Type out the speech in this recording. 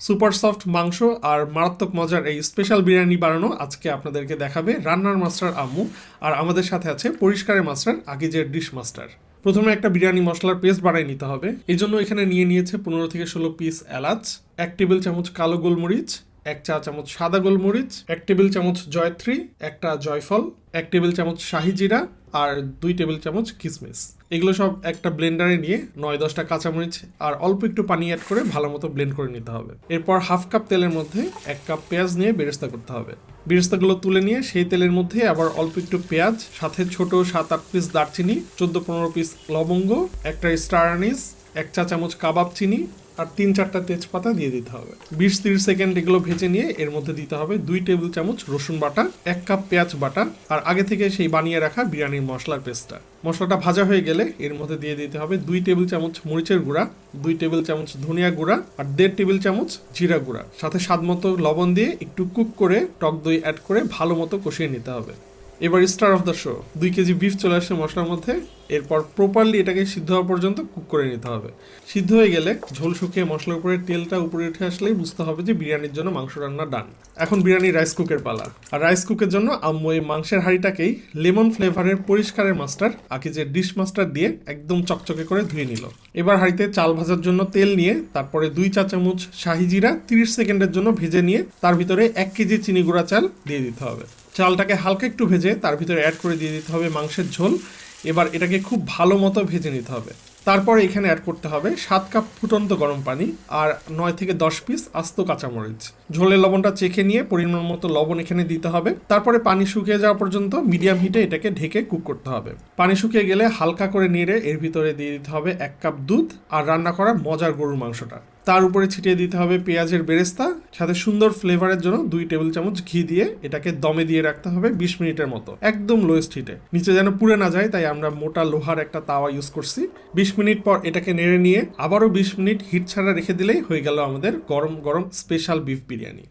Super soft মাংস আর মারাত্মক মজার এই স্পেশাল বিরিয়ানি বানানো আজকে আপনাদেরকে দেখাবে রান্নার মাস্টার আম্মু। আর আমাদের সাথে আছে পরিষ্কারের মাস্টার আগিজের ডিশ মাস্টার। প্রথমে একটা বিরিয়ানি মশলার পেস্ট বানিয়ে নিতে হবে। এই জন্য এখানে নিয়ে নিয়েছে 15 থেকে 16 পিস এলাচ, 1 টেবিল চামচ কালো গোলমরিচ, 1 চা চামচ সাদা গোলমরিচ, 1 টেবিল চামচ জয়ত্রী, একটা জয়ফল, 1 টেবিল চামচ শাহি জিরা আর 2 টেবিল চামচ কিসমিস। এগুলো সব একটা ব্লেন্ডারে নিয়ে 9-10টা কাঁচামরিচ আর অল্প একটু পানি অ্যাড করে ভালো মতো ব্লেন্ড করে নিতে হবে। এরপর হাফ কাপ তেলের মধ্যে 1 কাপ পেঁয়াজ নিয়ে বেরেস্তা করতে হবে। বেরেস্তাগুলো তুলে নিয়ে সেই তেলের মধ্যে আবার অল্প একটু পেঁয়াজ, সাথে ছোট 7-8 পিস দারচিনি, 14-15 পিস লবঙ্গ, একটা স্টার আনিস, 1 চা চামচ কাবাব চিনি আর 3-4টা তেজপাতা দিয়ে দিতে হবে। 20-30 সেকেন্ড এগুলো ভেজে নিয়ে এর মধ্যে দিতে হবে 2 টেবিল চামচ রসুন বাটা, 1 কাপ পেঁয়াজ বাটা আর আগে থেকে সেই বানিয়ে রাখা বিরিয়ানির মশলার পেস্টটা। মশলাটা ভাজা হয়ে গেলে এর মধ্যে দিয়ে দিতে হবে 2 টেবিল চামচ মরিচের গুঁড়া, 2 টেবিল চামচ ধনিয়া গুঁড়া আর 1.5 টেবিল চামচ জিরা গুঁড়া, সাথে স্বাদ মতো লবণ দিয়ে একটু কুক করে টক দই অ্যাড করে ভালো মতো কষিয়ে নিতে হবে। এবার star of the show, 2 KG beef চলে আসছে মশলার মধ্যে। এরপর প্রপারলি এটাকে সিদ্ধ হওয়া পর্যন্ত কুক করে নিতে হবে। সিদ্ধ হয়ে গেলে ঝোল শুকিয়ে মশলার উপরে তেলটা উপরে উঠে আসলেই বুঝতে হবে যে বিরিয়ানির জন্য মাংস রান্না ডান। এখন বিরিয়ানি রাইস কুকের পালা। আর রাইস কুকের জন্য আম্মু এই মাংসের হাঁড়িটাকেই লেমন ফ্লেভারের পরিষ্কারের মাস্টার আকিজের ডিশ মাস্টার দিয়ে একদম চকচকে করে ধুয়ে নিল। এবার হাঁড়িতে চাল ভাজার জন্য তেল নিয়ে তারপরে 2 চা চামচ শাহি জিরা 30 সেকেন্ডের জন্য ভেজে নিয়ে তার ভিতরে 1 কেজি চিনি গুঁড়া চাল দিয়ে দিতে হবে। চালটাকে হালকা একটু ভেজে তার ভিতরে অ্যাড করে দিয়ে দিতে হবে মাংসের ঝোল। এবার এটাকে খুব ভালো মতো ভেজে নিতে হবে। তারপর এখানে অ্যাড করতে হবে 7 কাপ ফুটন্ত গরম পানি আর 9 থেকে 10 পিস আস্ত কাঁচামরিচ। ঝোলের লবণটা চেখে নিয়ে পরিমাণ মতো লবণ এখানে দিতে হবে। তারপরে পানি শুকিয়ে যাওয়া পর্যন্ত মিডিয়াম হিটে এটাকে ঢেকে কুক করতে হবে। পানি শুকিয়ে গেলে হালকা করে নেড়ে এর ভিতরে দিয়ে দিতে হবে 1 কাপ দুধ আর রান্না করা মজার গরুর মাংসটা। তার উপরে ছিটিয়ে দিতে হবে পেঁয়াজের বেরেস্তা, সাথে সুন্দর ফ্লেভারের জন্য 2 টেবিল চামচ ঘি দিয়ে এটাকে দমে দিয়ে রাখতে হবে 20 মিনিটের মতো, একদম লোয়েস্ট হিটে। নিচে যেন পুড়ে না যায় তাই আমরা মোটা লোহার একটা তাওয়া ইউজ করছি। 20 মিনিট পর এটাকে নেড়ে নিয়ে আবারও 20 মিনিট হিট ছাড়া রেখে দিলেই হয়ে গেল আমাদের গরম গরম স্পেশাল বিফ বিরিয়ানি।